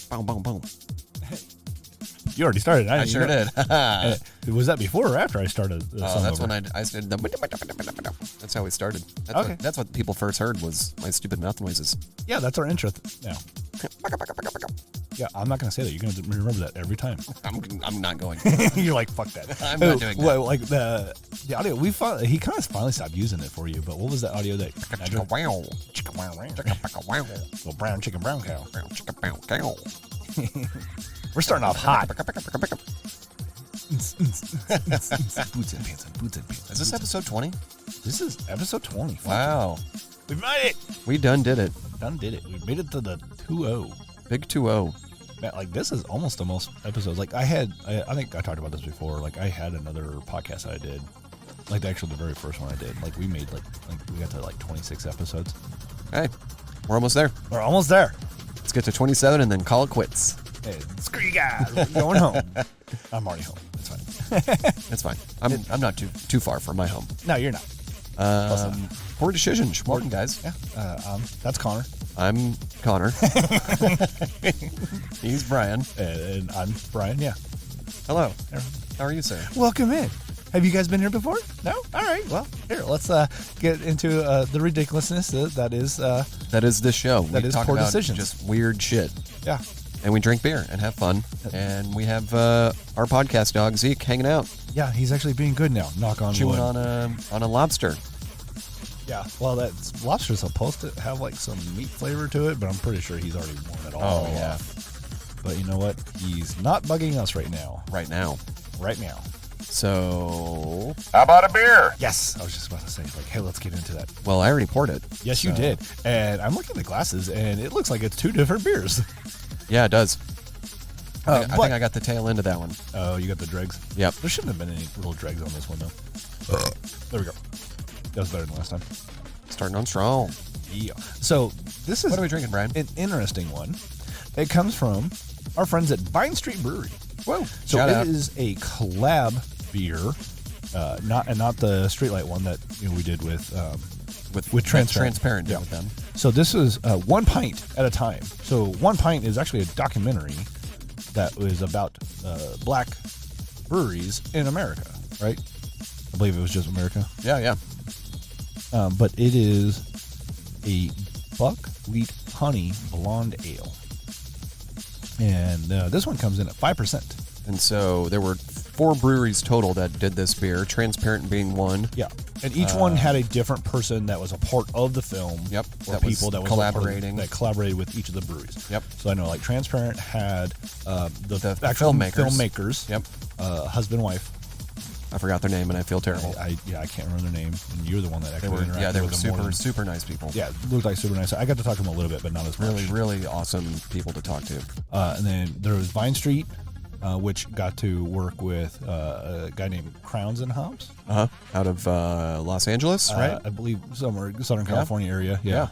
Boom, boom, boom. You already started. I sure did. Was that before or after I started? That's when I started. That's how we started. That's what people first heard was my stupid mouth noises. Yeah, that's our intro now. Yeah, I'm not going to say that. You're going to remember that every time. I'm not going. You're like, fuck that. I'm not doing that. Well, like the audio, he kind of finally stopped using it for you, but what was that audio that... Chicka wow. Chicka wow. Chicka wow. Little brown chicken, brown cow. Brown chicka brown cow. We're starting off hot. Boots and pants. Is this episode 20? This is episode 20. Wow. We made it. We done did it. We made it to the 2-0. Big 2-0. Man, like, this is almost the most episodes. Like, I think I talked about this before. Like, I had another podcast that I did. Like, actually, the very first one I did. Like, we made, like we got to, 26 episodes. Hey, we're almost there. We're almost there. Let's get to 27 and then call it quits. Hey, screw you guys. We're going home. I'm already home. It's fine. It's fine. I'm not too far from my home. No, you're not. Poor decision. Morning, guys. Yeah. That's Conor. I'm Conor. He's Bryan. And I'm Bryan, yeah. Hello. How are you, sir? Welcome in. Have you guys been here before? No? All right. Well, here, let's get into the ridiculousness that is this show. That is talk poor about decisions. Just weird shit. Yeah. And we drink beer and have fun. And we have our podcast dog, Zeke, hanging out. Yeah, he's actually being good now. Knock on Chewing wood. on a lobster. Yeah, well, that lobster's supposed to have some meat flavor to it, but I'm pretty sure he's already worn it all off. But you know what? He's not bugging us right now. Right now. So, how about a beer? Yes, I was just about to say, hey, let's get into that. Well, I already poured it. Yes, you did. And I'm looking at the glasses, and it looks like it's two different beers. Yeah, it does. I think I got the tail end of that one. Oh, you got the dregs? Yep. There shouldn't have been any little dregs on this one, though. There we go. That was better than last time. Starting on strong. Yeah. So, this is... What are we drinking, Bryan? An interesting one. It comes from our friends at Vine Street Brewery. Whoa. So Shout out. It is a collab beer, not the Streetlight one that we did with Transparent. With them. So this is 1 pint at a time. So 1 Pint is actually a documentary that was about black breweries in America, right? I believe it was just America. Yeah. But it is a buckwheat honey blonde ale. And this one comes in at 5%. And so there were 4 breweries total that did this beer, Transparent being one. Yeah. And each one had a different person that was a part of the film. Yep. Or people that was collaborating. That collaborated with each of the breweries. Yep. So I know, Transparent had the actual filmmakers. Yep. Husband, wife. I forgot their name, and I feel terrible. I can't remember their name. And you're the one that actually interacted with them. They were super nice people. Yeah, looked like super nice. I got to talk to them a little bit, but not as much. Really awesome people to talk to. And then there was Vine Street, which got to work with a guy named Crowns and Hops. Out of Los Angeles, right? I believe somewhere Southern California area. Yeah.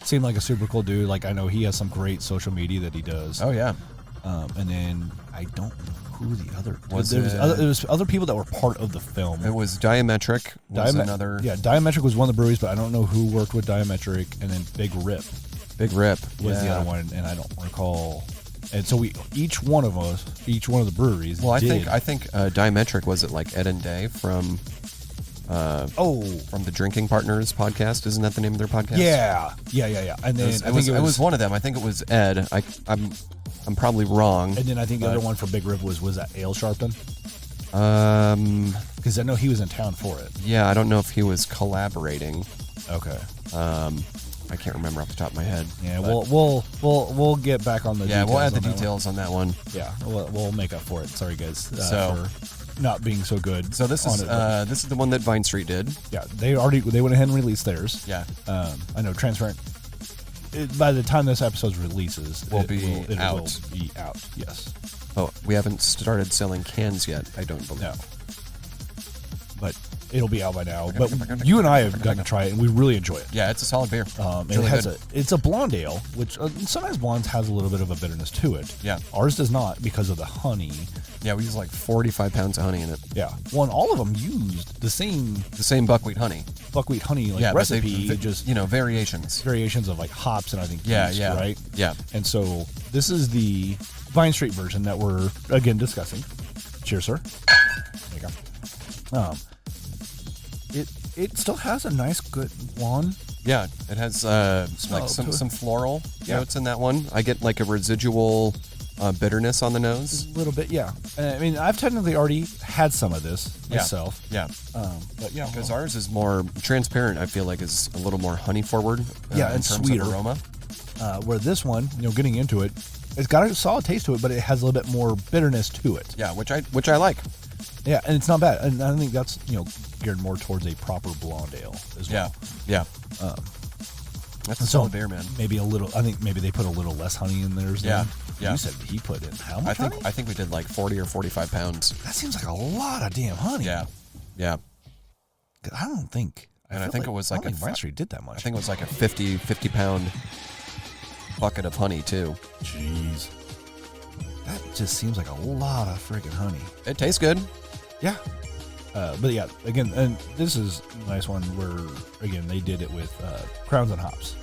Seemed like a super cool dude. I know he has some great social media that he does. Oh yeah. And then I don't know who the other was. There was other people that were part of the film. It was Diametric. Another. Yeah, Diametric was one of the breweries, but I don't know who worked with Diametric. And then Big Rip. Big Rip was the other one, and I don't recall. And so each one of the breweries. Well, I think Diametric was it like Ed and Day from the Drinking Partners podcast. Isn't that the name of their podcast? Yeah. And then it was one of them. I think it was Ed. I'm probably wrong. And then I think the other one for Big Rip was that Ale Sharpen? Because I know he was in town for it. Yeah, I don't know if he was collaborating. Okay. I can't remember off the top of my head. Yeah, we'll get back on the details. Yeah, we'll add the details on that one. Yeah, we'll make up for it. Sorry, guys, for not being so good. So this is the one that Vine Street did. Yeah, they went ahead and released theirs. Yeah. I know Transparent. By the time this episode releases, it will be out. Yes. Oh, we haven't started selling cans yet. I don't believe. No. But it'll be out by now. But you and I have gotten to try it, and we really enjoy it. Yeah, it's a solid beer. It's a blonde ale, which sometimes blondes has a little bit of a bitterness to it. Yeah. Ours does not because of the honey. Yeah, we use like 45 pounds of honey in it. Yeah. Well, and all of them used the same buckwheat honey. Buckwheat honey recipe, just variations of like hops and I think yeast, right? Yeah. And so this is the Vine Street version that we're again discussing. Cheers, sir. There you go. It still has a nice, good blonde. Yeah, it has like some floral notes in that one. I get like a residual bitterness on the nose. A little bit, yeah. I mean, I've technically already had some of this myself. Yeah. But yeah. Because ours is more transparent, I feel like, is a little more honey forward. And in terms sweeter. Of aroma. Where this one, getting into it, it's got a solid taste to it, but it has a little bit more bitterness to it. Yeah, which I like. Yeah, and it's not bad. And I think that's, geared more towards a proper blonde ale as well. Yeah. That's a solid beer, man. Maybe a little, I think maybe they put a little less honey in theirs. Yeah. You said he put in how much honey? I think we did like 40 or 45 pounds. That seems like a lot of damn honey. Yeah. I don't think. I think it was like Vine Street did that much. I think it was like a 50 pound bucket of honey too. Jeez. That just seems like a lot of freaking honey. It tastes good. Yeah. But yeah, again, and this is a nice one where, again, they did it with Crowns and Hops.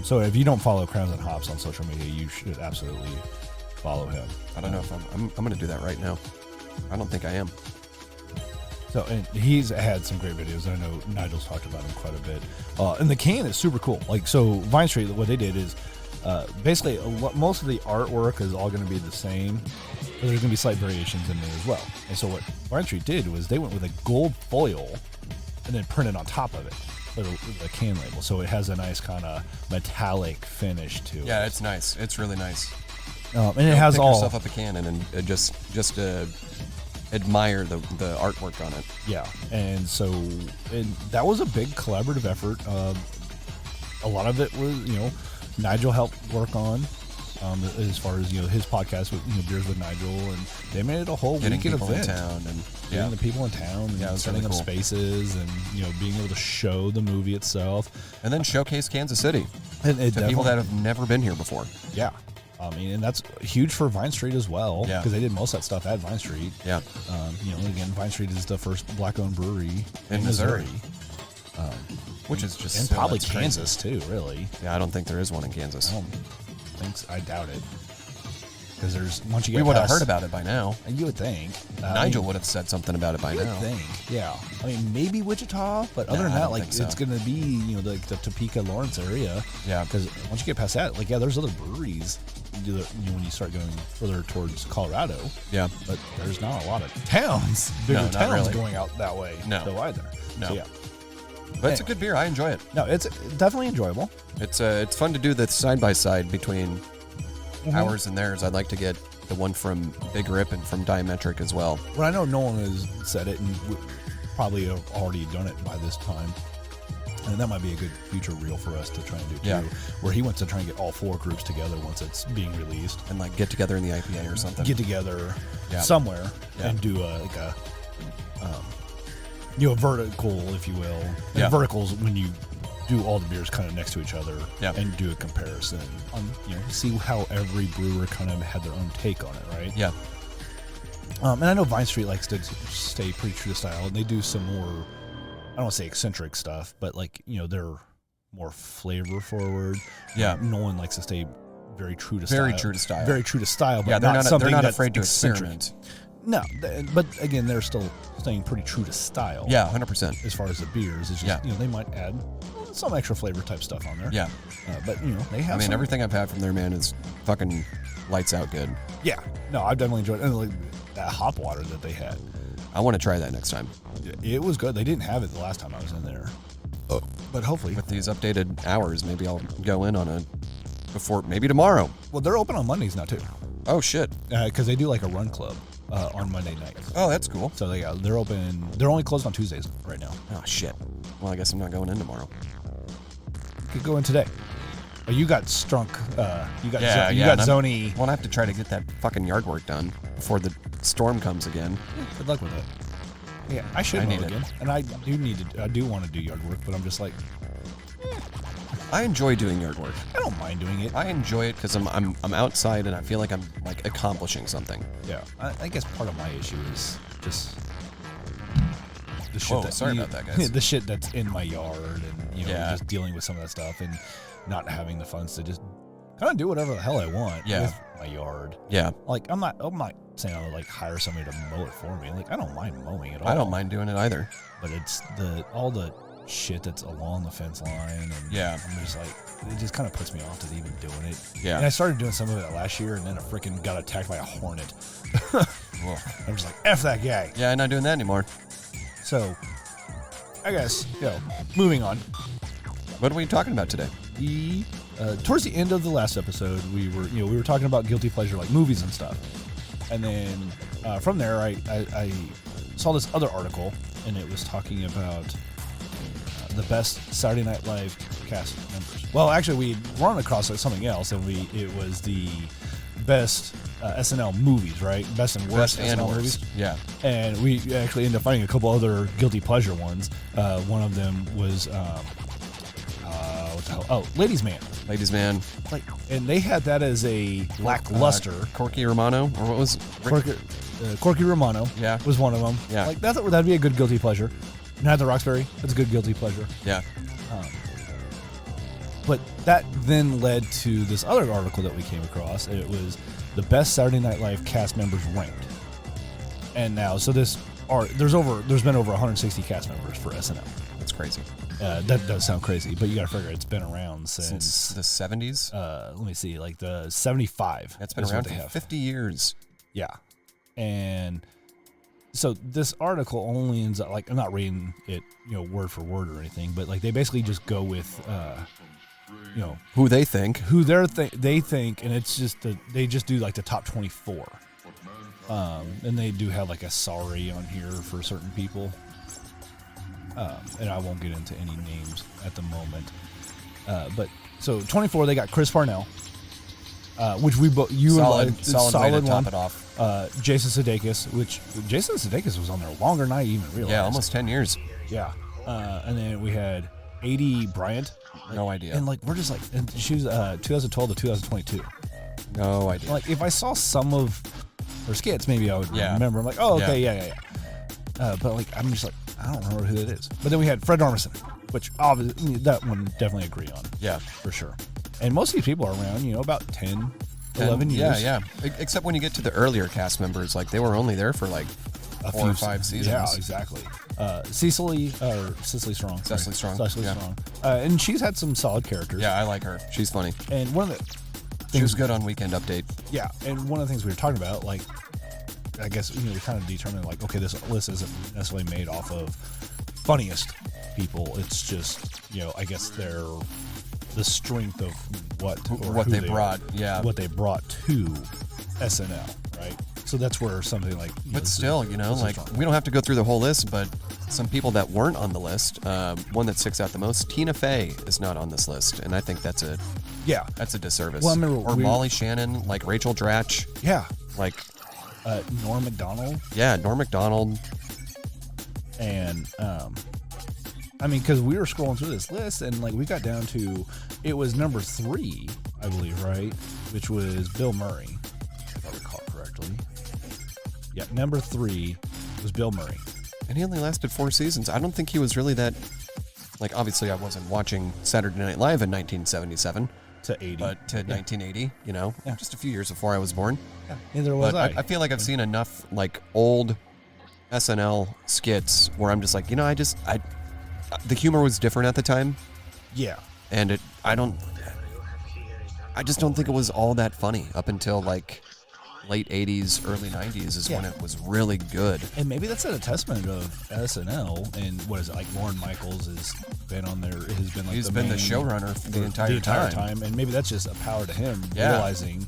So if you don't follow Crowns and Hops on social media, you should absolutely follow him. I don't know if I'm going to do that right now. I don't think I am. So, and he's had some great videos. I know Nigel's talked about him quite a bit. And the can is super cool. Like, so Vine Street, what they did is basically most of the artwork is all going to be the same, but there's going to be slight variations in there as well. And so what Vine Street did was they went with a gold foil and then printed on top of it the can label. So it has a nice kind of metallic finish to it. Yeah, it's nice. It's really nice. And it has pick all yourself up a can and just admire the artwork on it. Yeah, and so that was a big collaborative effort. A lot of it was, Nigel helped work on as far as his podcast with Beers with Nigel, and they made it a whole getting weekend people event. In town and getting the people in town and setting up spaces and being able to show the movie itself, and then showcase Kansas City to people that have never been here before. Yeah. I mean, and that's huge for Vine Street as well, because they did most of that stuff at Vine Street. Yeah. Again, Vine Street is the first black-owned brewery in Missouri. Which is just and probably Kansas too, really. Yeah, I don't think there is one in Kansas. I doubt it. Because there's once you get we would have heard about it by now. You would think Nigel would have said something about it by now. You would think, yeah. I mean, maybe Wichita, but other than that, it's going to be the Topeka, Lawrence area. Yeah. Because once you get past that, there's other breweries. When you start going further towards Colorado. Yeah. But there's not a lot of towns, bigger towns going out that way. No. So either. No. So, yeah. But it's a good beer. I enjoy it. No, it's definitely enjoyable. It's fun to do the side by side between ours and theirs. I'd like to get the one from Big Rip and from Diametric as well. Well, I know Nolan has said it and probably have already done it by this time. And that might be a good future reel for us to try and do too, where he wants to try and get all four groups together once it's being released, and get together in the IPA or something. Get together somewhere and do a vertical, if you will. And verticals when you do all the beers kind of next to each other and do a comparison on see how every brewer kind of had their own take on it, right? Yeah. And I know Vine Street likes to stay pretty true to style, and they do some more, I don't want to say eccentric stuff, but they're more flavor forward. Yeah. Nolan likes to stay very true to style. Very true to style. Very true to style, but they're not afraid to eccentric. experiment. No, but again, they're still staying pretty true to style. Yeah, 100%. As far as the beers, it's just, they might add some extra flavor type stuff on there. Yeah. But, they have everything I've had from their man is fucking lights out good. Yeah. No, I've definitely enjoyed it. And that hop water that they had. I want to try that next time. It was good. They didn't have it the last time I was in there. But hopefully. With these updated hours, maybe I'll go in on maybe tomorrow. Well, they're open on Mondays now, too. Oh, shit. Because they do a run club on Monday nights. Oh, that's cool. So, they're open. They're only closed on Tuesdays right now. Oh, shit. Well, I guess I'm not going in tomorrow. You could go in today. Oh, you got strunk. You got Zony. Well, I have to try to get that fucking yard work done before the storm comes again. Good luck with it. Yeah, I should mow need it. again, and I do want to do yard work, but I'm just like, I enjoy doing yard work. I don't mind doing it. I enjoy it because I'm outside and I feel like I'm like accomplishing something. Yeah, I guess part of my issue is just the shit. Whoa, sorry about that, guys. The shit that's in my yard, and Yeah. just dealing with some of that stuff, and not having the funds to just kind of do whatever the hell I want Yeah. with my yard. Yeah, Like I'm not saying I'll like hire somebody to mow it for me. Like I don't mind mowing at all. I don't mind doing it either. But it's all the shit that's along the fence line, and Yeah. I'm just like, it just kind of puts me off to even doing it. Yeah. And I started doing some of it last year, and then I freaking got attacked by a hornet. Whoa. I'm just like, F that guy. Yeah, I'm not doing that anymore. So, I guess, moving on. What are we talking about today? Towards the end of the last episode, we were talking about guilty pleasure, like movies and stuff. And then from there, I saw this other article, and it was talking about the best Saturday Night Live cast members. Well, actually, we run across something else, and it was the best SNL movies, right? Best and worst SNL movies. Yeah. And we actually ended up finding a couple other guilty pleasure ones. One of them was what the hell? Oh, Ladies Man. Ladies Man. And they had that as a lackluster. Corky Romano, or what was Corky Romano. Yeah. Was one of them. Yeah. Like that'd be a good guilty pleasure. Night the Roxbury. That's a good guilty pleasure. Yeah. But that then led to this other article that we came across. And it was the best Saturday Night Live cast members ranked. And now, so there's been over 160 cast members for SNL. That's crazy. That does sound crazy, but you got to figure it's been around since the 70s. Let me see, like the 75. That's been around for 50 years. Yeah, and so this article only ends up, like, I'm not reading it, word for word or anything, but like they basically just go with, Who they think. they think, and it's just they just do like the top 24. And they do have like a sorry on here for certain people. And I won't get into any names at the moment. But so 24, they got Chris Parnell, which Solid way to one. top it off. Jason Sudeikis, which Jason Sudeikis was on there longer than I even realized. Yeah, almost 10 years. Yeah. And then we had A.D. Bryant. No idea. And like, we're just like, and she was 2012 to 2022. No idea. Like, if I saw some of her skits, maybe I would Yeah. remember. I'm like, oh, okay, yeah. But like, I'm just like, I don't remember who that is. But then we had Fred Armisen, which obviously that one definitely agree on. Yeah. For sure. And most of these people are around, about 10, 11 years. Yeah. Except when you get to the earlier cast members, like they were only there for like 4 or 5 seasons. Yeah, exactly. Cecily Strong. Cecily Strong. Cecily Yeah. Strong. And she's had some solid characters. Yeah, I like her. She's funny. And one of the She was good on Weekend Update. Yeah, and one of the things we were talking about, like, I guess we kind of determined, like, okay, this list isn't necessarily made off of funniest people. It's just, I guess they're the strength of what they brought. Yeah. what they brought to SNL, right? So that's where something like, But still, like we don't have to go through the whole list, but some people that weren't on the list, one that sticks out the most, Tina Fey is not on this list, and I think that's a disservice. Well, I remember or Molly Shannon, like Rachel Dratch. Yeah. Like Norm Macdonald. Yeah, Norm Macdonald. And I mean, because we were scrolling through this list, and like we got down to, it was number 3, I believe, right? Which was Bill Murray, if I recall correctly. Yeah, number 3 was Bill Murray. And he only lasted 4 seasons. I don't think he was really that. Like, obviously, I wasn't watching Saturday Night Live in 1977. To 80. But to 1980, just a few years before I was born. Yeah, neither was I. I feel like I've seen enough, like, old SNL skits where I'm just like, the humor was different at the time. Yeah. And I just don't think it was all that funny up until, like, late 80s, early 90s is when it was really good. And maybe that's a testament of SNL, and what is it, like Lorne Michaels has been on there, he's been the showrunner for the entire time, and maybe that's just a power to him, realizing,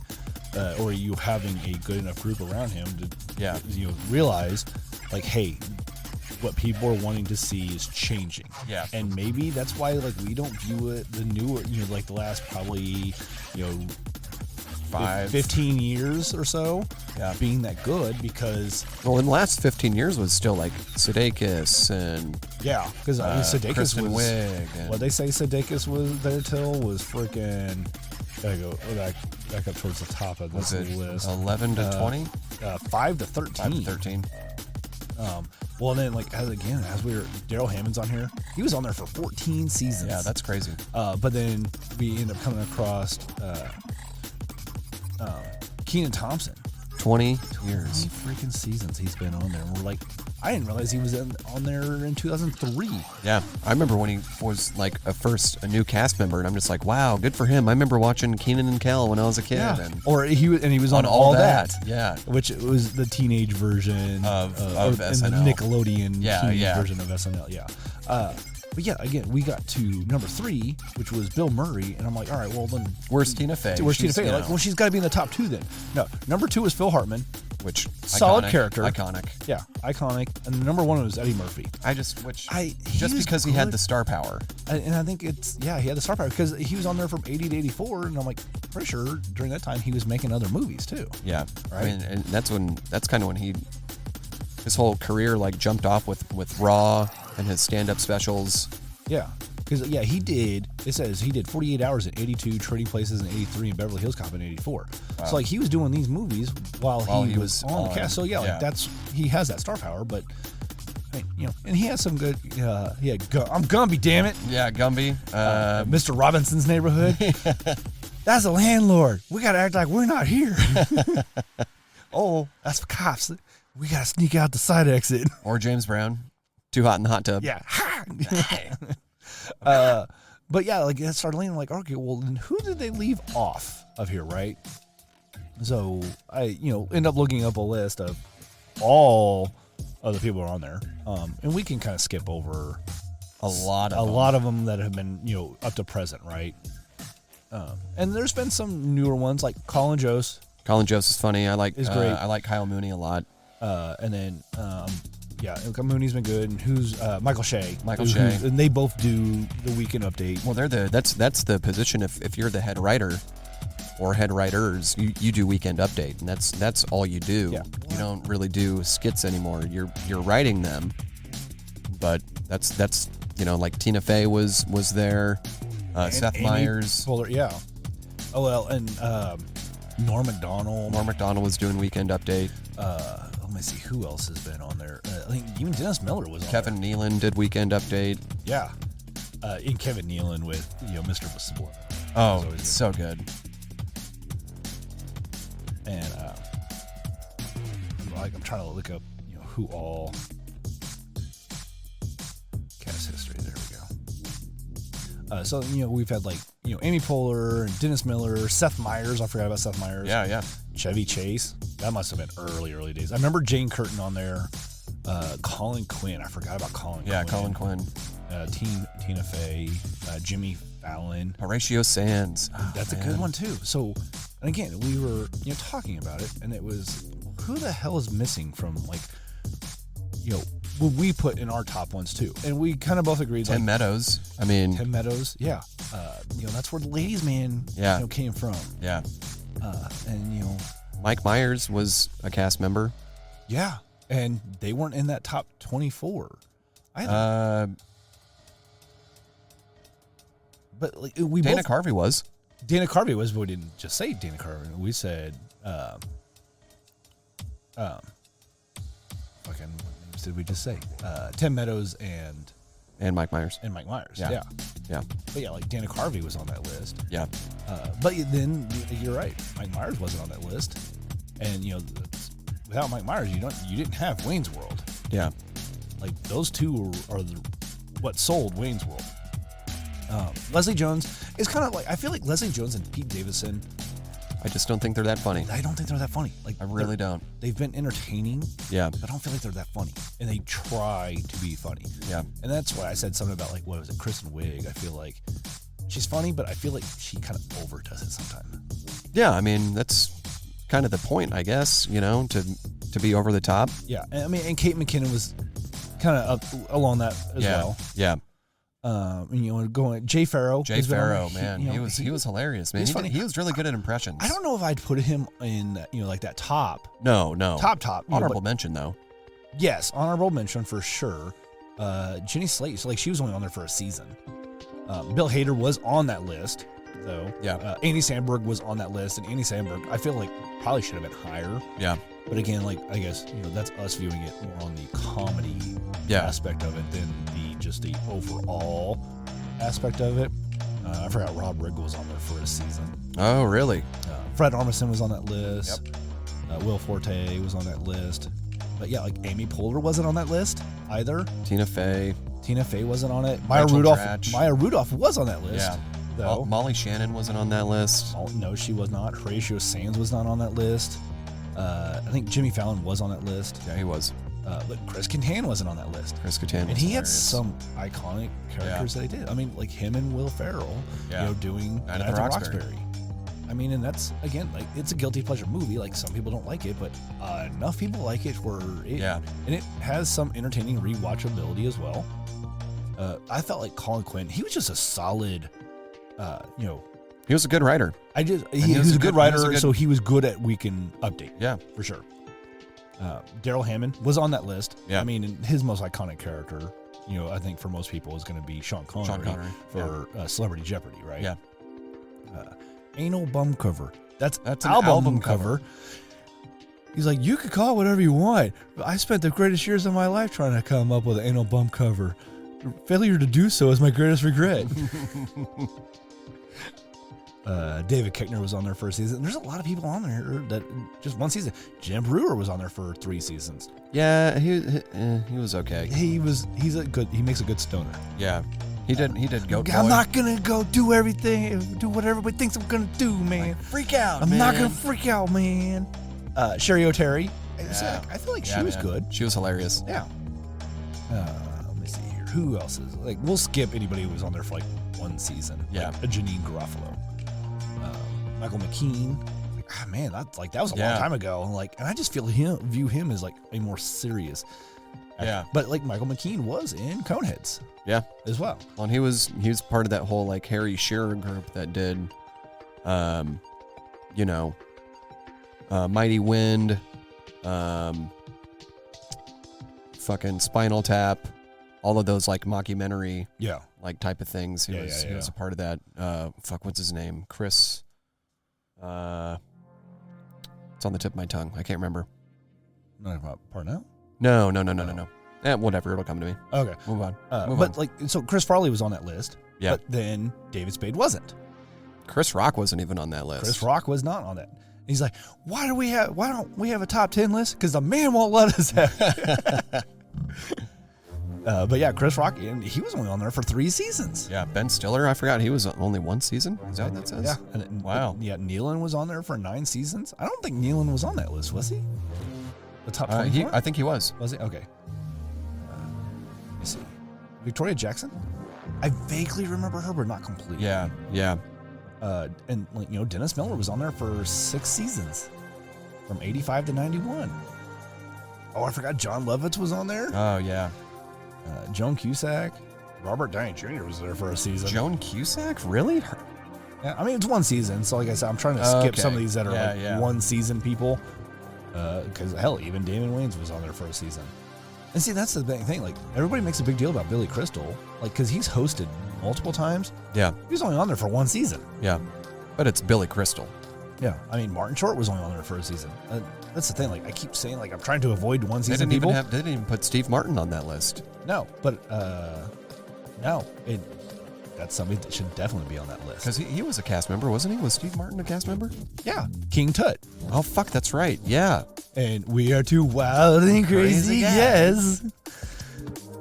or you having a good enough group around him to realize, like, hey, what people are wanting to see is changing. Yeah. And maybe that's why, like, we don't view it, the newer, like the last probably, 15 years or so being that good because... Well, in the last 15 years was still like Sudeikis and... Yeah, because Sudeikis Kristen was... Wiig. What they say Sudeikis was there till was freaking... Gotta go back up towards the top of this list. 11 to 20? 5 to 13. 5 to 13. Well, then, like, as we were... Daryl Hammond's on here. He was on there for 14 seasons. Yeah, that's crazy. But then we end up coming across Kenan Thompson. 20 years. 20 freaking seasons he's been on there. And we're like, I didn't realize he was on there in 2003. Yeah, I remember when he was like a new cast member, and I'm just like, wow, good for him. I remember watching Kenan and Kel when I was a kid. Yeah. And he was on All That. Yeah. Which was the teenage version of SNL. And the Nickelodeon teenage version of SNL. Yeah. But yeah, again, we got to number 3, which was Bill Murray, and I'm like, all right, well then, where's Tina Fey? Where's Tina Fey? Like, well, she's got to be in the top 2 then. No, number 2 is Phil Hartman, which solid character, iconic. Yeah, iconic. And number 1 was Eddie Murphy. Just because he had the star power, and I think he had the star power because he was on there from 80 to 84, and I'm like, pretty sure during that time he was making other movies too. Yeah, right. I mean, and that's kind of when his whole career like jumped off with Raw and his stand-up specials. Yeah, because he did. It says he did 48 Hours in 82, Trading Places in 83, and Beverly Hills Cop in 84. Wow. So like he was doing these movies while he was on the cast. So like he has that star power. But I mean, and he has some good. I'm Gumby, damn it. Yeah, Gumby. Mr. Robinson's Neighborhood. That's a landlord. We gotta act like we're not here. Oh, that's for cops. We gotta sneak out the side exit. Or James Brown. Too Hot in the Hot Tub. Yeah. But yeah, like it started leaning like, okay, well then who did they leave off of here, right? So I, end up looking up a list of all of the people who are on there. And we can kind of skip over a lot of them that have been, up to present, right? And there's been some newer ones like Colin Jost. Colin Jost is funny. Is great. I like Kyle Mooney a lot. And then Mooney's been good. And who's Michael Shea? And they both do the weekend update. Well, that's the position. If you're the head writer or head writers, you do weekend update, and that's all you do. Yeah. You don't really do skits anymore. You're writing them, but that's like Tina Fey was there. Seth Meyers. Fuller, yeah. Oh well, and Norm Macdonald. Norm Macdonald was doing weekend update. Let me see who else has been on there. I think even Dennis Miller was on Kevin there. Nealon did weekend update. Yeah. In Kevin Nealon with Mr. Split. Oh, it's so good. And I'm trying to look up who all cast history. There we go. So we've had like Amy Poehler and Dennis Miller, Seth Meyers. I forgot about Seth Meyers. Yeah. Chevy Chase. That must have been early days. I remember Jane Curtin on there. Colin Quinn. I forgot about Colin. Yeah, Colin Quinn. Tina Fey. Jimmy Fallon. Horatio Sands. That's a good one too. So, and again, we were talking about it, and it was who the hell is missing from like what we put in our top ones too, and we kind of both agreed. Tim Meadows. I mean, Tim Meadows. Yeah. That's where the Ladies Man came from. Yeah. And Mike Myers was a cast member. Yeah, and they weren't in that top 24 either. But like Dana Carvey was. Dana Carvey was. But we didn't just say Dana Carvey. We said, fucking what names did we just say? Tim Meadows and Mike Myers. Yeah. But yeah, like Dana Carvey was on that list. Yeah. But then you're right. Mike Myers wasn't on that list. And without Mike Myers, you didn't have Wayne's World. Yeah. Like those two are what sold Wayne's World. Leslie Jones is kind of like, I feel like Leslie Jones and Pete Davidson. I just don't think they're that funny. I don't think they're that funny. Like I really don't. They've been entertaining. Yeah. But I don't feel like they're that funny. And they try to be funny. Yeah. And that's why I said something about like, what was it, Kristen Wiig? I feel like she's funny, but I feel like she kind of overdoes it sometimes. Yeah, I mean, that's kind of the point, I guess, to be over the top. Yeah. And I mean, and Kate McKinnon was kind of up along that as well. Yeah. Going Jay Farrow. Jay Farrow, man, he was hilarious, man. He was really good at impressions. I don't know if I'd put him in, like that top. No. Top. Honorable mention though. Yes, honorable mention for sure. Jenny Slate, like she was only on there for a season. Bill Hader was on that list, though. Yeah. Andy Samberg was on that list, and Andy Samberg, I feel like probably should have been higher. Yeah. But again, like I guess that's us viewing it more on the comedy aspect of it than just the overall aspect of it. I forgot Rob Riggle was on there for a season. Oh, really? Fred Armisen was on that list. Yep. Will Forte was on that list. But yeah, like Amy Poehler wasn't on that list either. Tina Fey wasn't on it. Maya Rudolph was on that list. Yeah. Though. Molly Shannon wasn't on that list. Oh, no, she was not. Horatio Sands was not on that list. I think Jimmy Fallon was on that list. Yeah, he was. But Chris Kattan wasn't on that list. Chris Kattan, and he had some iconic characters that he did. I mean, like him and Will Ferrell, doing Night at the Roxbury. I mean, and that's again, like it's a guilty pleasure movie. Like some people don't like it, but enough people like it where and it has some entertaining rewatchability as well. I felt like Colin Quinn, he was just a solid, he was a good writer. He was a good writer, so he was good at Weekend Update. Yeah, for sure. Daryl Hammond was on that list. Yeah. I mean, his most iconic character, I think for most people is going to be Sean Connery for Celebrity Jeopardy, right? Yeah. Anal Bum Cover. That's an album cover. He's like, you could call it whatever you want, but I spent the greatest years of my life trying to come up with an anal bum cover. Failure to do so is my greatest regret. David Koechner was on there for a season. There's a lot of people on there that just one season. Jim Brewer was on there for 3 seasons. Yeah, he was okay. He makes a good stoner. Yeah, he did Goat Boy. I'm not gonna go do what everybody thinks I'm gonna do, man. Freak out. I'm not gonna freak out, man. Sherry O'Terry. Yeah. I feel like she was good. She was hilarious. Yeah. Let me see here. Who else is we'll skip anybody who was on there for 1 season. Yeah. Like a Janine Garofalo. Michael McKean. Man, that was a long time ago. And I just view him as a more serious actor. Yeah. But Michael McKean was in Coneheads. Yeah. As well. Well, and he was part of that whole Harry Shearer group that did Mighty Wind, fucking Spinal Tap, all of those mockumentary type of things. He was a part of that. What's his name? Chris. It's on the tip of my tongue. I can't remember. Not about Parnell? No. Whatever, it'll come to me. Okay. Move on. So Chris Farley was on that list. Yeah. But then David Spade wasn't. Chris Rock wasn't even on that list. Chris Rock was not on it. He's like, why don't we have a top 10 list? Because the man won't let us have. But yeah, Chris Rock, and he was only on there for 3 seasons. Yeah, Ben Stiller, I forgot he was only 1 season. Is that what that says? Yeah. Wow. Yeah, Nealon was on there for 9 seasons. I don't think Nealon was on that list, was he? The top 24? I think he was. Was he? Okay. Let me see. Victoria Jackson? I vaguely remember her, but not completely. Yeah. And Dennis Miller was on there for 6 seasons, from 85 to 91. Oh, I forgot John Lovitz was on there. Oh yeah. Joan Cusack, Robert Downey Jr. was there for a season. Joan Cusack, really? Yeah, I mean it's 1 season, so like I said, I'm trying to skip some of these that are 1 season people. Because hell, even Damon Wayans was on there for a season. And see, that's the big thing. Everybody makes a big deal about Billy Crystal, because he's hosted multiple times. Yeah. He was only on there for 1 season. Yeah. But it's Billy Crystal. Yeah. I mean, Martin Short was only on there for a season. That's the thing. I keep saying, I'm trying to avoid 1 season They people. didn't even put Steve Martin on that list. No, but that's somebody that should definitely be on that list. Because he was a cast member, wasn't he? Was Steve Martin a cast member? Yeah. King Tut. Oh, fuck, that's right. Yeah. And we are too wild and crazy, yes.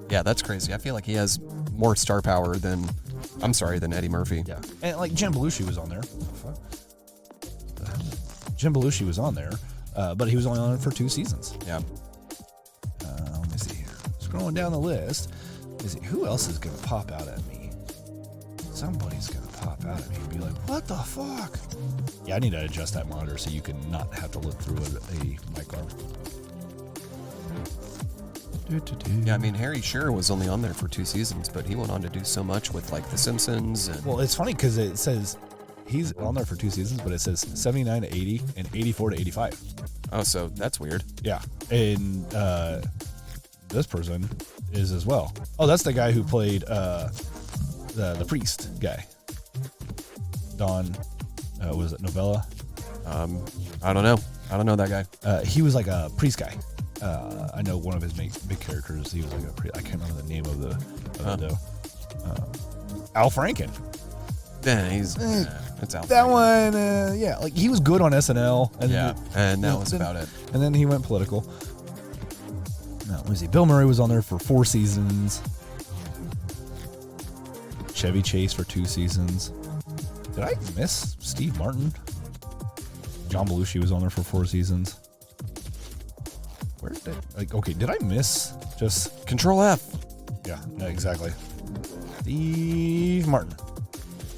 Yeah, that's crazy. I feel like he has more star power than Eddie Murphy. Yeah. And Jim Belushi was on there. Jim Belushi was on there, but he was only on it for 2 seasons. Yeah. Let me see here. Scrolling down the list. Who else is going to pop out at me? Somebody's going to pop out at me and be like, what the fuck? Yeah, I need to adjust that monitor so you can not have to look through a mic arm. Yeah, I mean, Harry Shearer was only on there for 2 seasons, but he went on to do so much with, like, The Simpsons. And Well, it's funny because it says he's on there for 2 seasons, but it says 79 to 80 and 84 to 85. oh, so that's weird. Yeah. And this person is as well. Oh, that's the guy who played the priest guy. Don, was it Novella? I don't know. I don't know that guy. He was like a priest guy. I know one of his big characters. He was like a priest. I can't remember the name of it though. Al Franken. Yeah, it's Al. That one, yeah, like he was good on SNL. And and that was about it. And then he went political. No, let me see. Bill Murray was on there for 4 seasons. Chevy Chase for 2 seasons. Did I miss Steve Martin? John Belushi was on there for 4 seasons. Where did did I miss just Control F? Yeah, exactly. Steve Martin.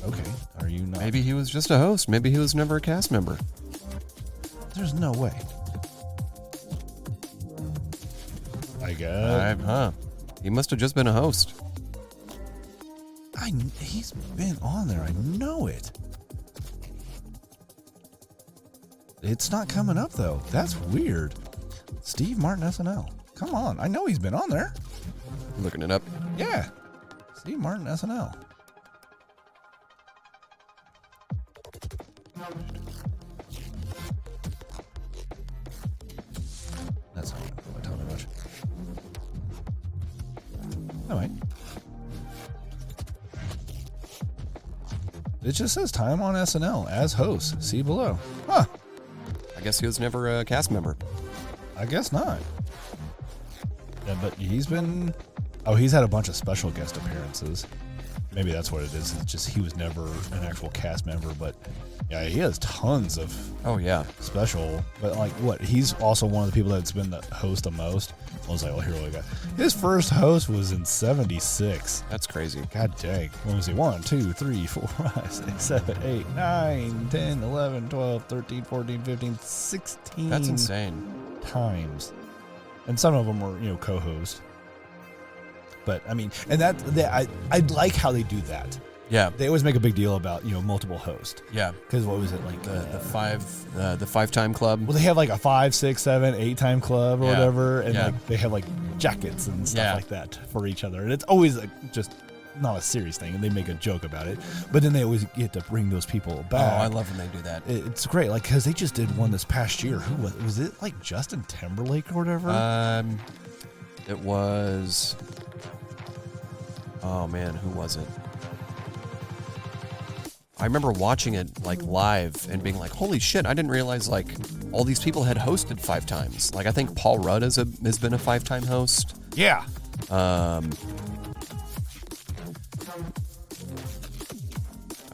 Okay, are you not? Maybe he was just a host. Maybe he was never a cast member. There's no way. I guess. He must have just been a host. He's been on there. I know it. It's not coming up though. That's weird. Steve Martin SNL. Come on. I know he's been on there. Looking it up. Yeah. Steve Martin SNL. That's not what I told you much. All right. It just says time on SNL as host. See below. Huh. I guess he was never a cast member. I guess not. Yeah, but he's been... Oh, he's had a bunch of special guest appearances. Maybe that's what it is. It's just he was never an actual cast member, but yeah, he has tons of special. But like, what? He's also one of the people that's been the host the most. I was like, well, here we go. His first host was in '76. That's crazy. God dang. What was he? 1, 2, 3, 4, 5, 6, 7, 8, 9, 10, 11, 12, 13, 14, 15, 16. That's insane. Times. And some of them were, co-host. But I mean, and I like how they do that. Yeah. They always make a big deal about, multiple hosts. Yeah. Because what was it like? The 5-time club. Well, they have like a 5, 6, 7, 8-time club or whatever. And like they have like jackets and stuff like that for each other. And it's always just not a serious thing. And they make a joke about it. But then they always get to bring those people back. Oh, I love when they do that. It's great. Like, because they just did one this past year. Who was it? Like Justin Timberlake or whatever? It was... Oh man, who was it? I remember watching it like live and being like, "Holy shit! I didn't realize like all these people had hosted 5 times." Like I think Paul Rudd has been a 5-time host. Yeah. All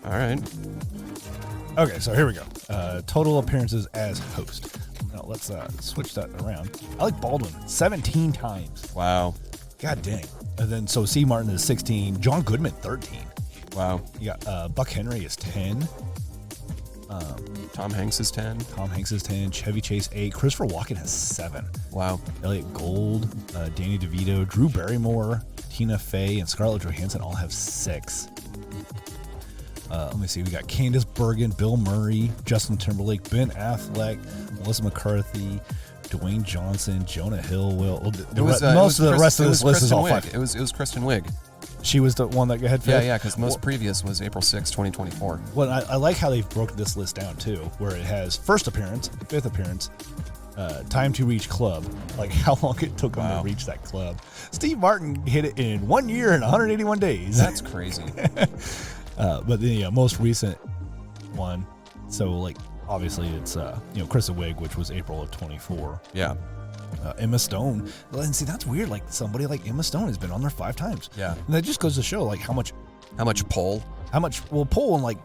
right. Okay, so here we go. Total appearances as host. Now let's switch that around. Alec Baldwin, 17 times. Wow. God dang. And then so C. Martin is 16. John Goodman, 13. Wow. You got Buck Henry is 10. Tom Hanks is 10. Tom Hanks is 10. Chevy Chase 8. Christopher Walken has 7. Wow. Elliot Gould, Danny DeVito, Drew Barrymore, Tina Fey, and Scarlett Johansson all have 6. Let me see. We got Candace Bergen, Bill Murray, Justin Timberlake, Ben Affleck, Melissa McCarthy, Dwayne Johnson, Jonah Hill. Most of the rest of this list is all 5. It was Kristen Wiig. She was the one that had 5th? Yeah, because most previous was April 6, 2024. Well, I like how they've broken this list down, too, where it has first appearance, 5th appearance, time to reach club, like how long it took them to reach that club. Steve Martin hit it in 1 year and 181 days. That's crazy. But the most recent one, so like obviously it's Kristen Wiig, which was April of 24. Yeah. Emma Stone, and see that's weird. Like somebody like Emma Stone has been on there 5 times. Yeah, and that just goes to show like how much pull and like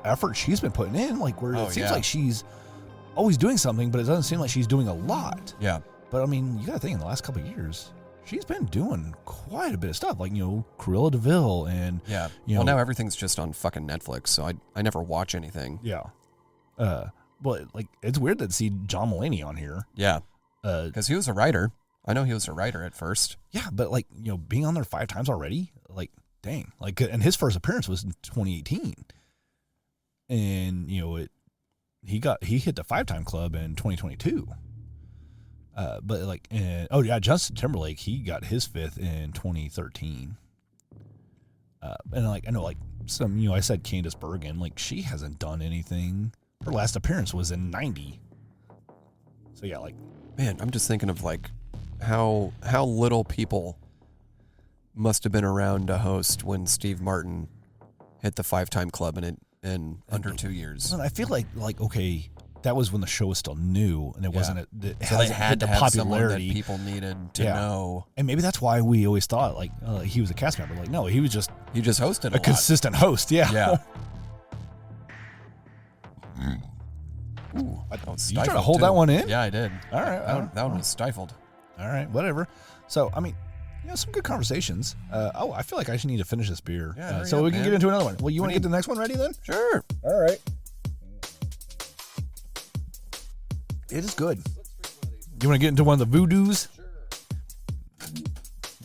effort she's been putting in. Like where it seems like she's always doing something, but it doesn't seem like she's doing a lot. Yeah, but I mean you got to think in the last couple of years. She's been doing quite a bit of stuff, like, Cruella de Vil and... Yeah. Well, now everything's just on fucking Netflix, so I never watch anything. Yeah. Well, like, it's weird to see John Mulaney on here. Yeah. Because he was a writer I know he was a writer at first. Yeah, but like, being on there 5 times already, like, dang. Like, and his first appearance was in 2018. And, he hit the 5-time club in 2022. But like, Justin Timberlake, he got his 5th in 2013. And like, I know like some, I said Candace Bergen, like she hasn't done anything. Her last appearance was in 90. So yeah, like, man, I'm just thinking of like how little people must have been around to host when Steve Martin hit the 5-time club in under 2 years. I feel like okay, that was when the show was still new and it wasn't. So they had to have popularity someone that people needed to know. And maybe that's why we always thought like he was a cast member. Like no, he just hosted a consistent host. Yeah. Yeah. Ooh, you trying to hold that one in? Yeah, I did. All right. That one was stifled. All right, whatever. So, I mean, some good conversations. I feel like I should need to finish this beer. Yeah, so we can get into another one. Well, you want to get the next one ready then? Sure. All right. It is good. You want to get into one of the voodoos? Sure.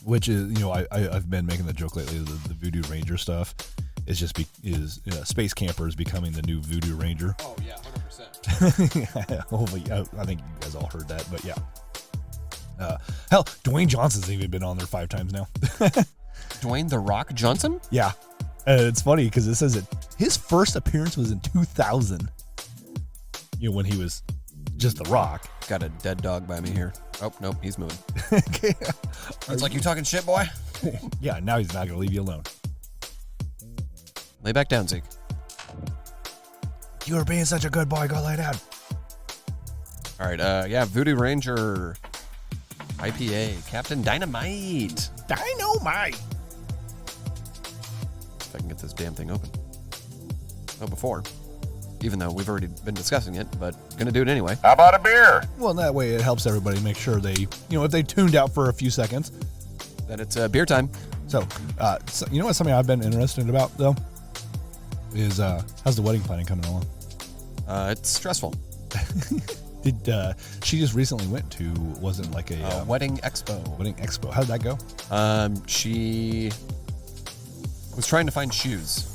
Which is, I've been making the joke lately, the Voodoo Ranger stuff. It's just Space Camper is becoming the new Voodoo Ranger. Oh, yeah, 100%. Hopefully, I think you guys all heard that, but yeah. Hell, Dwayne Johnson's even been on there 5 times now. Dwayne The Rock Johnson? Yeah. It's funny because it says that his first appearance was in 2000. When he was just The Rock. Got a dead dog by me here. Oh, nope, he's moving. Okay. It's like, you talking shit, boy? Yeah, now he's not going to leave you alone. Lay back down, Zeke. You were being such a good boy. Go lay down. All right, Voodoo Ranger IPA, Captain Dynamite. Dynamite. If I can get this damn thing open. Oh, before. Even though we've already been discussing it, but gonna do it anyway. How about a beer? Well, that way it helps everybody make sure they, if they tuned out for a few seconds. Then it's beer time. So, what's something I've been interested about, though? Is, how's the wedding planning coming along? It's stressful. She just recently went to, wasn't like a wedding expo. Wedding expo. How'd that go? She was trying to find shoes.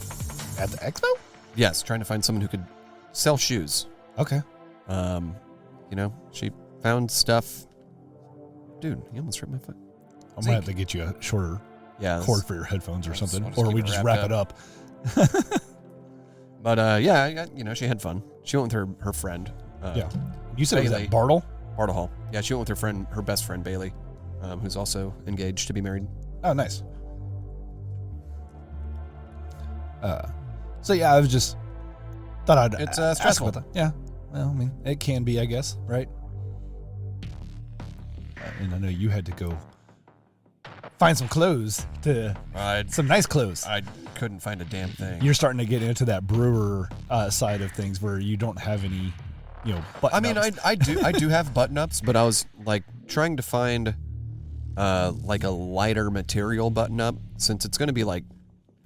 At the expo? Yes, trying to find someone who could sell shoes. Okay. She found stuff. Dude, you almost ripped my foot. I'm going to have to get you a shorter cord for your headphones or something. Or we just wrap it up. But, she had fun. She went with her friend. Yeah. You said Bailey. it was at Bartle? Bartle Hall. Yeah, she went with her best friend, Bailey, who's also engaged to be married. Oh, nice. So, yeah, I was just thought I'd It's ask stressful. about that. Yeah. Well, I mean, it can be, I guess, right? And I know you had to go find some clothes some nice clothes. I couldn't find a damn thing. You're starting to get into that brewer side of things where you don't have any, button-ups. I mean, I do have button-ups, but I was like trying to find like a lighter material button-up since it's going to be like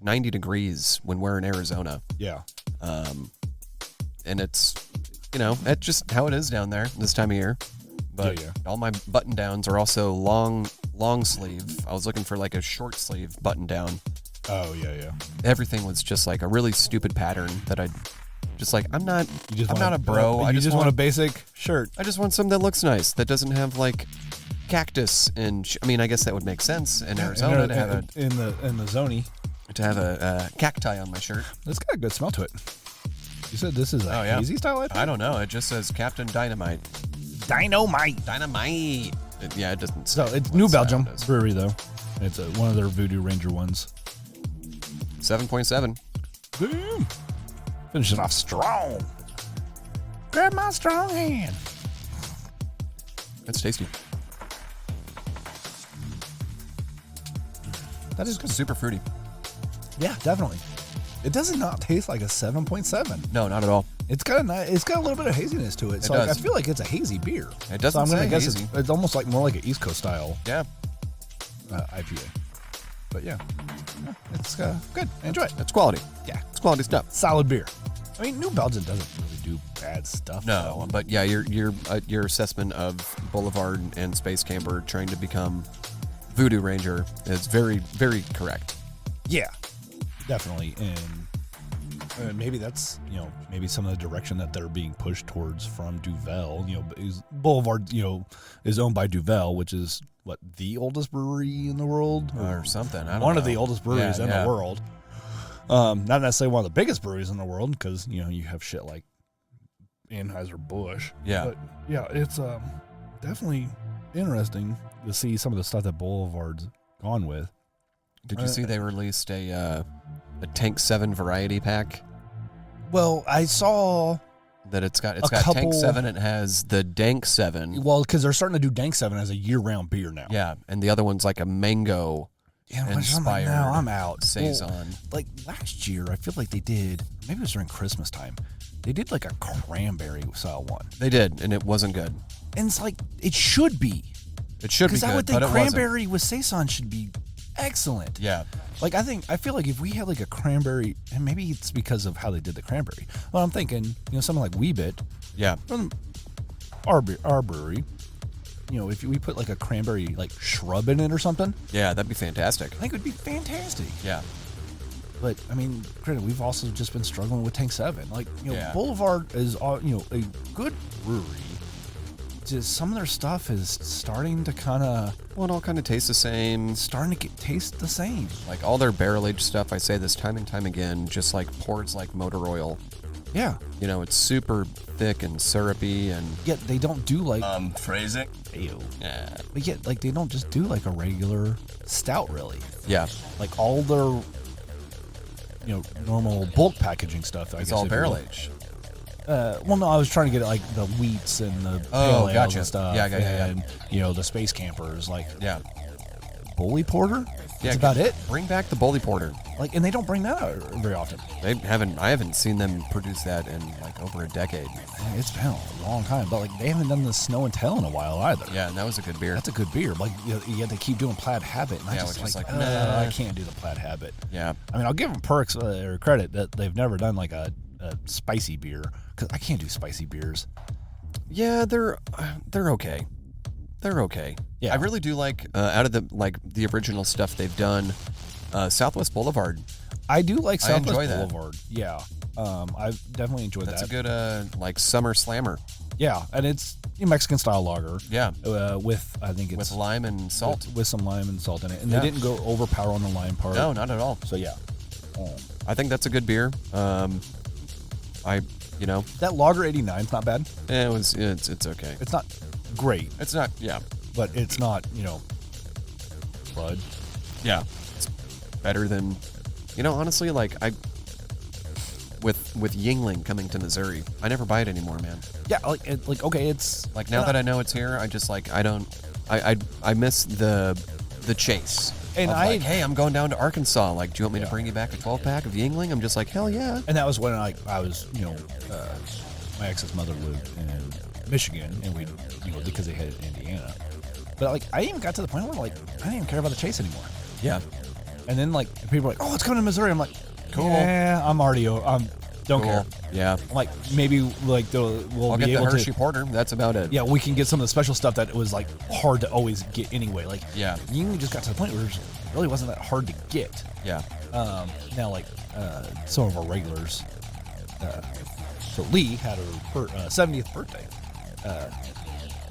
90 degrees when we're in Arizona. Yeah. And it's, it's just how it is down there this time of year. But all my button-downs are also long sleeve. I was looking for like a short sleeve button-down. Oh, yeah. Everything was just like a really stupid pattern that I just like, I'm not a bro. I just want a basic shirt. I just want something that looks nice, that doesn't have like cactus and I mean, I guess that would make sense in Arizona to have in the zony to have a cacti on my shirt. It's got a good smell to it. You said this is a hazy style, I think? I don't know. It just says Captain Dynamite. Dynamite. It doesn't say. So it's New Belgium Brewery, though. It's one of their Voodoo Ranger ones. 7.7. Boom. Finishing off strong. Grab my strong hand. That's tasty. That is good. Super fruity. Yeah, definitely. It does not taste like a 7.7. No, not at all. It's got a little bit of haziness to it. So I feel like it's a hazy beer. It doesn't so I'm say guess hazy. It's almost like more like an East Coast style IPA. But yeah, it's good. Enjoy it. It's quality. Yeah. It's quality stuff. Solid beer. I mean, New Belgium doesn't really do bad stuff. No, though. but yeah, your assessment of Boulevard and Space Camper trying to become Voodoo Ranger is very, very correct. Yeah, definitely. And maybe that's, maybe some of the direction that they're being pushed towards from Duvel. Boulevard, is owned by Duvel, which is the oldest brewery in the world or something. I don't know. One of the oldest breweries in the world. Not necessarily one of the biggest breweries in the world, because you have shit like Anheuser-Busch. Yeah, but yeah, it's definitely interesting to see some of the stuff that Boulevard's gone with. Did you see they released a Tank 7 variety pack? Well, I saw that it's got couple, Tank 7. It has the Dank 7. Well, because they're starting to do Dank 7 as a year-round beer now. Yeah, and the other one's like a mango inspired. Now I'm out. Saison. Well, like last year, I feel like they did. Maybe it was during Christmas time. They did like a cranberry style one. They did, and it wasn't good. And it's like it should be. It should be good, because I would think but it cranberry wasn't. with saison should be excellent. Yeah. Like I feel like if we had like a cranberry, and maybe it's because of how they did the cranberry. Well, I'm thinking, something like Weebit. Yeah. From our brewery. If we put like a cranberry like shrub in it or something. Yeah, that'd be fantastic. I think it would be fantastic. Yeah. But I mean, granted, we've also just been struggling with Tank 7. Like, Yeah. Boulevard is a good brewery. Just some of their stuff is starting to kind of Well, it all kind of tastes the same. taste the same. Like all their barrel aged stuff, I say this time and time again, just like pours like motor oil. Yeah. It's super thick and syrupy, and Yet they don't do like phrasing. Ew. yeah, But yet, like, they don't just do like a regular stout, really. yeah, Like all their normal bulk packaging stuff. it's all barrel aged. Well, no, I was trying to get like the wheats and the pale ales gotcha. and stuff. Yeah. And the space campers, like Yeah, Bully Porter. yeah. That's about it. Bring back the Bully Porter. Like, and they don't bring that out very often. I haven't seen them produce that in like over a decade. It's been a long time, but like they haven't done the Snow and Tell in a while either. Yeah, and that was a good beer. That's a good beer. Like, they keep doing Plaid Habit, and I Yeah, just which is like, like, nah. I can't do the Plaid Habit. Yeah, I mean, I'll give them perks or credit that they've never done like a spicy beer, because I can't do spicy beers. yeah, they're okay. They're okay. Yeah. I really do like out of the original stuff they've done. Southwest Boulevard. I do like I enjoy Southwest that. Boulevard. Yeah, I've definitely enjoyed That's that. a good like summer slammer. Yeah, and it's a Mexican style lager. Yeah, With I think it's with lime and salt. with some lime and salt in it, and Yeah. they didn't go overpower on the lime part. No, not at all. So yeah, I think that's a good beer. that lager 89 is not bad. It's okay. It's not great, It's not. Yeah, but it's not blood. yeah. It's better than, honestly, like with Yuengling coming to Missouri, I never buy it anymore, man. Yeah, okay, it's Like now that I know it's here, I just like I miss the chase. And of like, hey, I'm going down to Arkansas. Like, do you want me to bring you back a 12-pack of Yuengling? I'm just like, hell yeah. and that was when I was my ex's mother lived in Michigan, and we because they had it in Indiana. But like I even got to the point where like I didn't even care about the chase anymore. Yeah. And then like people were like, oh, it's coming to Missouri. I'm like, Cool. Yeah, I'm already don't care. Yeah. Like maybe like we'll I'll be get the able Hershey to. Porter. That's about it. Yeah, we can get some of the special stuff that was like hard to always get anyway. Like Yeah. you just got to the point where it really wasn't that hard to get. Yeah. Now like some of our regulars. So Lee had her 70th birthday.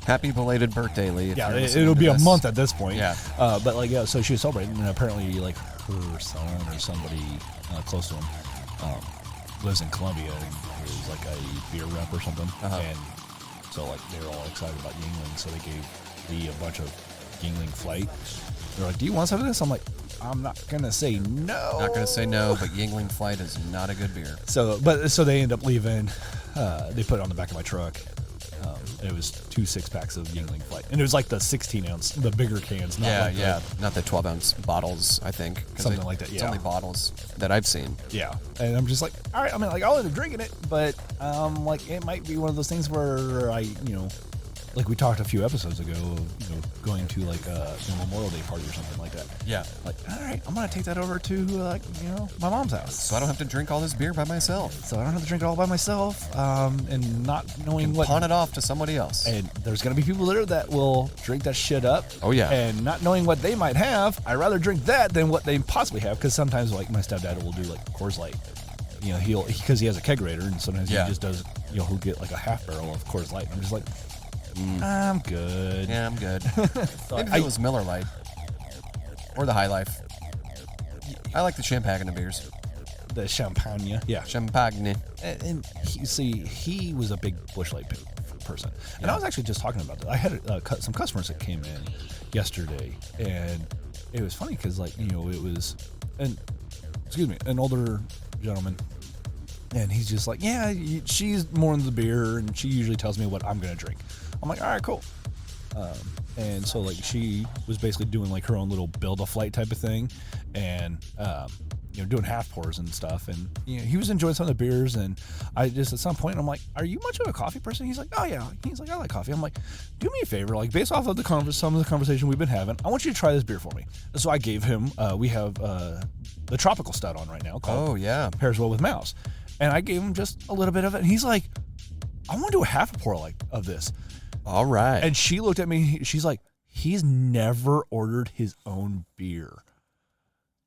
Happy belated birthday, Lee. if Yeah, you're listening it'll to be a this. month at this point. Yeah. But like so she was celebrating, and apparently like her son or somebody close to him lives in Columbia and is like a beer rep or something. And so like they were all excited about Yuengling, so they gave Lee a bunch of Yuengling Flight. They're like, "Do you want some of this?" I'm like, "I'm not gonna say no." Not gonna say no, but Yuengling Flight is not a good beer. So they end up leaving. They put it on the back of my truck. It was 2 6-packs of Yuengling Flight, and it was like the 16-ounce, the bigger cans. Not Not the 12-ounce bottles, I think. 'cause Something like that, It's yeah. only bottles that I've seen. Yeah, and I'm just like, all right. I mean, like I'll end up drinking it, but like it might be one of those things where I, like we talked a few episodes ago of, going to like a Memorial Day party or something like that. Yeah. Like, all right, I'm gonna take that over to my mom's house, So I don't have to drink all this beer by myself. So I don't have to drink it all by myself, and not knowing what. Pawn it off to somebody else. And there's gonna be people there that will drink that shit up. Oh yeah. And not knowing what they might have, I'd rather drink that than what they possibly have. Because sometimes, like my stepdad will do like Coors Light. Because he has a kegerator, and sometimes he just does. He'll get like a half barrel of Coors Light. I'm just like, I'm good. Yeah, I'm good. Maybe if it was Miller Lite or the High Life. I like the champagne of beers. The champagne, yeah, champagne. And he was a big Busch Light person, and I was actually just talking about that. I had some customers that came in yesterday, and it was funny because it was an older gentleman, and he's just like, yeah, she's more into the beer, and she usually tells me what I'm gonna drink. I'm like, all right, cool. And so like she was basically doing like her own little build a flight type of thing, and doing half pours and stuff, and he was enjoying some of the beers, and I just at some point I'm like, are you much of a coffee person? He's like, oh yeah. He's like, I like coffee. I'm like, do me a favor, like based off of some of the conversation we've been having, I want you to try this beer for me. So I gave him we have the tropical stout on right now called Pairs Well with Mouse, and I gave him just a little bit of it, and he's like, I want to do a half a pour of this. All right. And she looked at me, she's like, he's never ordered his own beer.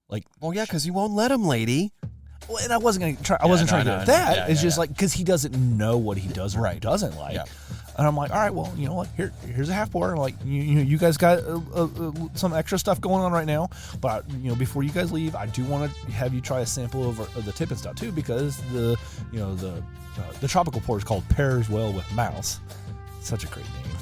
Like, well, yeah, because you won't let him, lady. Well, and I wasn't going to try. I wasn't trying to get that. It's just like because he doesn't know what he does or doesn't like. Yeah. And I'm like, all right, well, you know what? Here's a half pour. And like, you guys got some extra stuff going on right now, but before you guys leave, I do want to have you try a sample of the Tippin' Stout too, because the tropical pour is called Pairs Well with Mouse. Such a great name.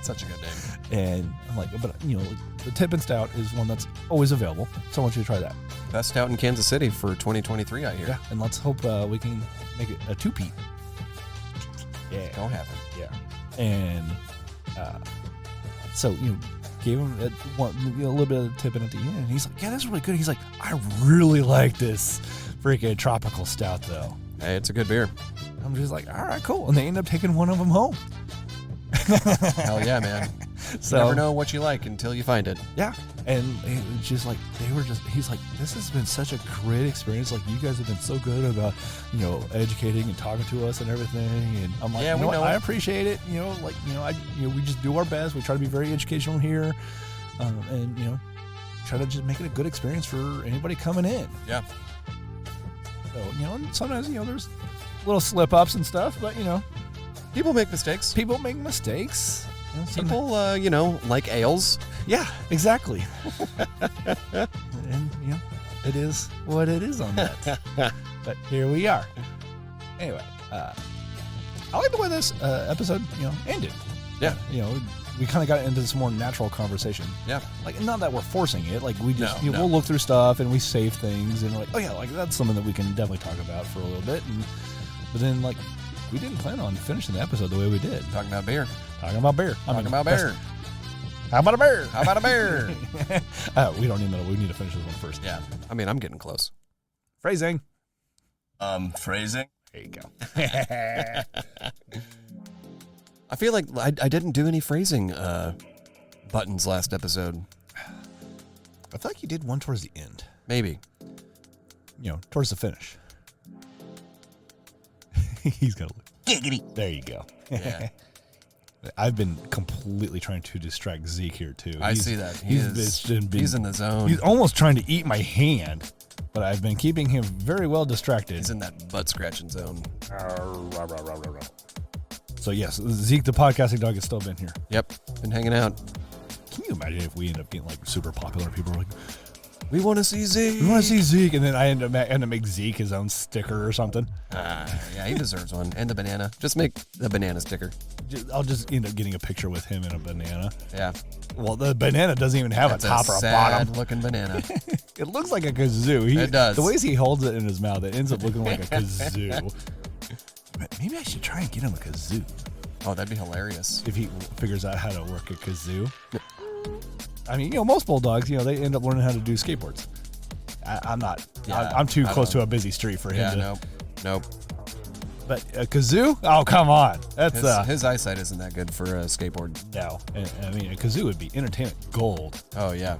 Such a good name. And I'm like, but the Tippin' Stout is one that's always available, so I want you to try that. Best stout in Kansas City for 2023, I hear. Yeah, and let's hope we can make it a two-peat. Yeah, don't have it. Yeah, and so gave him a little bit of the Tippin' at the end, and he's like, yeah, that's really good. He's like, I really like this freaking tropical stout though. Hey, it's a good beer. I'm just like, all right, cool, and they end up taking one of them home. Hell yeah, man. So, you never know what you like until you find it. Yeah. And it's just like, he's like, this has been such a great experience. Like, you guys have been so good about, educating and talking to us and everything. And I'm like, yeah, I appreciate it. We just do our best. We try to be very educational here. And try to just make it a good experience for anybody coming in. Yeah. So, sometimes, there's little slip ups and stuff, but, people make mistakes. People make mistakes. People, like ales. Yeah, exactly. And, it is what it is on that. But here we are. Anyway, I like the way this episode, ended. Yeah. We kind of got into this more natural conversation. Yeah. Like, not that we're forcing it. Like, we just, we'll look through stuff and we save things and we're like, oh yeah, like that's something that we can definitely talk about for a little bit. But then, like, we didn't plan on finishing the episode the way we did. Talking about beer. Talking about beer. How about a beer? How about a beer? We don't need that. We need to finish this one first. Yeah. I mean, I'm getting close. Phrasing. Phrasing. There you go. I feel like I didn't do any phrasing buttons last episode. I feel like you did one towards the end. Maybe. Towards the finish. He's going to look. Giggity. There you go. Yeah. I've been completely trying to distract Zeke here, too. I see that. He's in the zone. He's almost trying to eat my hand, but I've been keeping him very well distracted. He's in that butt-scratching zone. So, yes, Zeke the podcasting dog has still been here. Yep. Been hanging out. Can you imagine if we end up getting, like, super popular? People are like, we want to see Zeke. We want to see Zeke. And then I end up make Zeke his own sticker or something. Yeah, he deserves one. And the banana. Just make the banana sticker. I'll just end up getting a picture with him and a banana. Yeah. Well, the banana doesn't even have a top or a bottom. Looking banana. It looks like a kazoo. It does. The ways he holds it in his mouth, it ends up looking like a kazoo. Maybe I should try and get him a kazoo. Oh, that'd be hilarious. If he figures out how to work a kazoo. I mean, most bulldogs, they end up learning how to do skateboards. I'm not. Yeah, I'm too close to a busy street for him. Yeah, nope. But Kazoo? Oh, come on. That's his eyesight isn't that good for a skateboard. No. I mean, a Kazoo would be entertainment gold. Oh, yeah.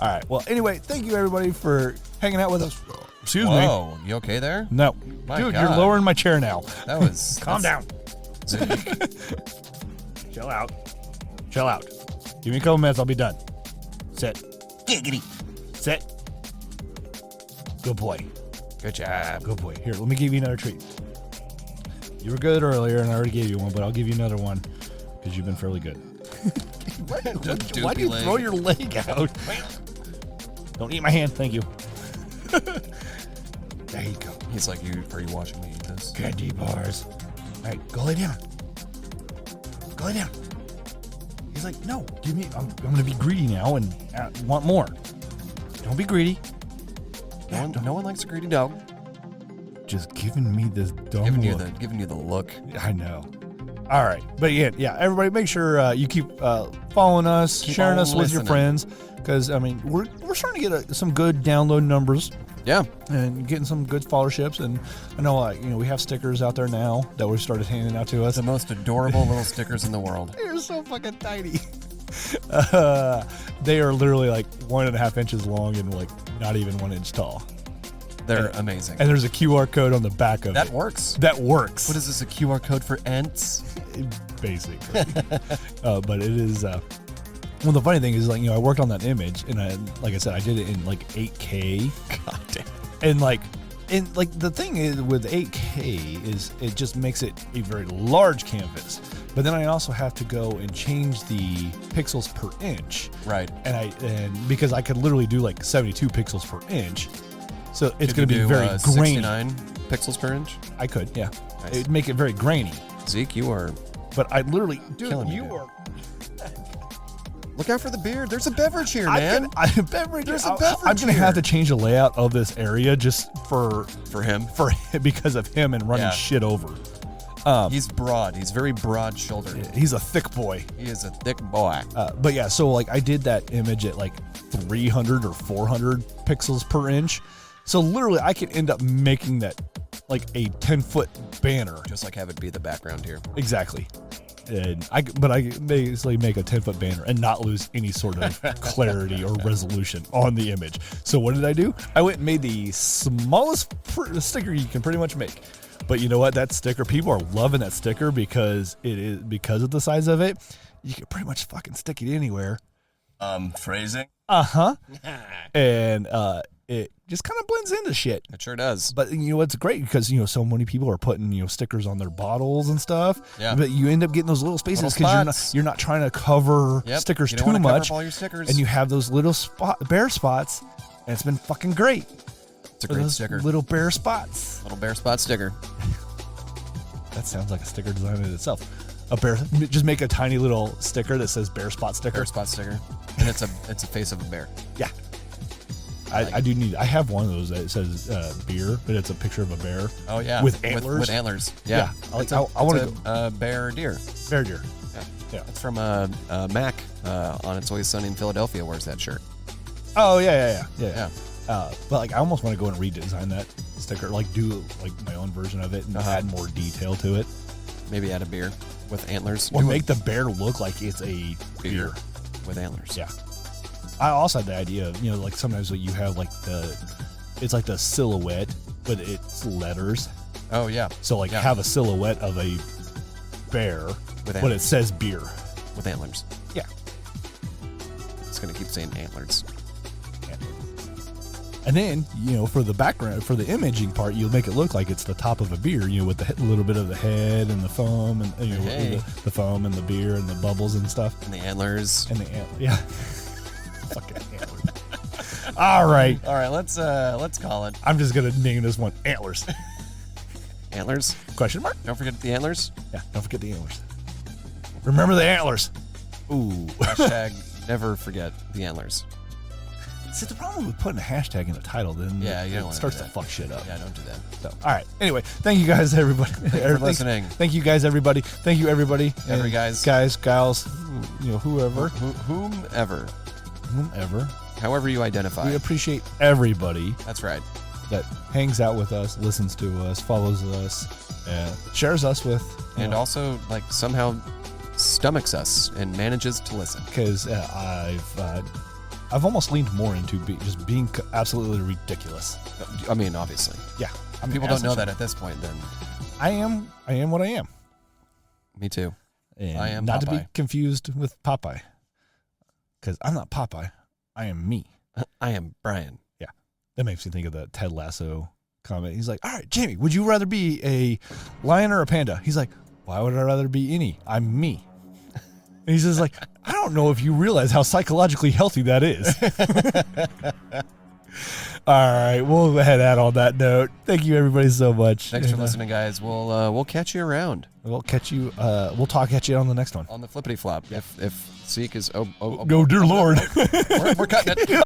All right. Well, anyway, thank you, everybody, for hanging out with us. Excuse me. Whoa, you okay there? No. My Dude, God. you're lowering my chair now. That was... Calm down. Chill out. Chill out. Give me a couple minutes. I'll be done. Sit. Giggity. Sit. Good boy. Good job. Good boy. Here, let me give you another treat. You were good earlier, and I already gave you one, but I'll give you another one because you've been fairly good. Why do you throw your leg out? Don't eat my hand. Thank you. There you go. He's like, are you watching me eat this? Candy bars. All right, go lay down. Go lay down. He's like, no, give me. I'm going to be greedy now and want more. Don't be greedy. No one likes a greedy dog. Just giving me this dumb look. Giving you the look. I know. All right, but yeah, everybody, make sure you keep following us, sharing us with your friends, because I mean, we're starting to get some good download numbers. Yeah, and getting some good followerships, and I know we have stickers out there now that we've started handing out to us. The most adorable little stickers in the world. They're so fucking tiny. They are literally like 1.5 inches long and like not even 1 inch tall. They're amazing. And there's a QR code on the back of it. That works. That works. What is this, a QR code for ants? Basically. But it is... well, the funny thing is, I worked on that image, and like I said, I did it in like 8K. God damn. And the thing is with 8K is it just makes it a very large canvas. But then I also have to go and change the pixels per inch. Right. And because I could literally do like 72 pixels per inch. So it's going to be very grainy. 69 pixels per inch? I could, yeah. Nice. It'd make it very grainy. Zeke, you are... But I literally... Dude, killing me, you dude. are... Look out for the beard. There's a beverage here, man. There's a beverage I'm going to have to change the layout of this area just for him. Because of him and running shit over. He's broad. He's very broad-shouldered. He's a thick boy. He is a thick boy. But yeah, so I did that image at like 300 or 400 pixels per inch. So literally, I could end up making that like a 10-foot banner. Just like have it be the background here. Exactly. And I basically make a 10-foot banner and not lose any sort of clarity or resolution on the image. So what did I do? I went and made the smallest sticker you can pretty much make. But you know what? That sticker, people are loving that sticker because of the size of it. You can pretty much fucking stick it anywhere. Phrasing? Uh-huh. And it just kind of blends into shit. It sure does. But it's great because so many people are putting stickers on their bottles and stuff. Yeah. But you end up getting those little spaces because you're not trying to cover stickers too much. Cover all your stickers. And you have those little bare spots, and it's been fucking great. It's a great sticker. Little bare spots. Little bare spot sticker. That sounds like a sticker design in itself. Just make a tiny little sticker that says bear spot sticker. Bear spot sticker. And it's a face of a bear. Yeah. I have one of those that says beer, but it's a picture of a bear. Oh yeah, with antlers. With antlers. Yeah. I want to go. Bear deer. Bear deer. Yeah. It's from Mac on It's Always Sunny in Philadelphia. Wears that shirt. Oh yeah. But I almost want to go and redesign that sticker, do my own version of it and add more detail to it. Maybe add a beer with antlers. Or make the bear look like it's a beer with antlers. Yeah. I also had the idea of, sometimes you have it's like the silhouette, but it's letters. Oh, yeah. So have a silhouette of a bear, but it says beer. With antlers. Yeah. It's going to keep saying antlers. And then, for the background, for the imaging part, you'll make it look like it's the top of a beer, with the little bit of the head and the foam and the foam and the beer and the bubbles and stuff. And the antlers. Yeah. Fucking antlers. All right, let's call it. I'm just gonna name this one Antlers. Antlers? Question mark? Don't forget the antlers. Yeah, don't forget the antlers. Remember the antlers. Ooh. Hashtag never forget the antlers. See, the problem with putting a hashtag in the title, then it starts to fuck shit up. Yeah, don't do that. So, all right. Anyway, thank you guys, everybody. Thank you for listening. Thank you guys, everybody. Thank you, everybody. Guys, gals, whoever. Whomever. However you identify. We appreciate everybody. That's right. that hangs out with us, listens to us, follows us, and shares us with. And also, like, somehow stomachs us and manages to listen. Because I've almost leaned more into just being absolutely ridiculous. I mean, obviously. Yeah. I mean, People don't know that at this point, then. I am what I am. Me too. And I am not Popeye. to be confused with Popeye. Because I'm not Popeye. I am me. I am Bryan. Yeah. That makes me think of the Ted Lasso comment. He's like, all right, Jamie, would you rather be a lion or a panda? He's like, why would I rather be any? I'm me. And he says, like, I don't know if you realize how psychologically healthy that is. All right, we'll head out on that note. Thank you, everybody, so much. Thanks for listening, guys. We'll catch you around. We'll catch you. We'll talk at you on the next one. On the flippity flop. If Zeke is Oh, dear Lord. We're cutting it.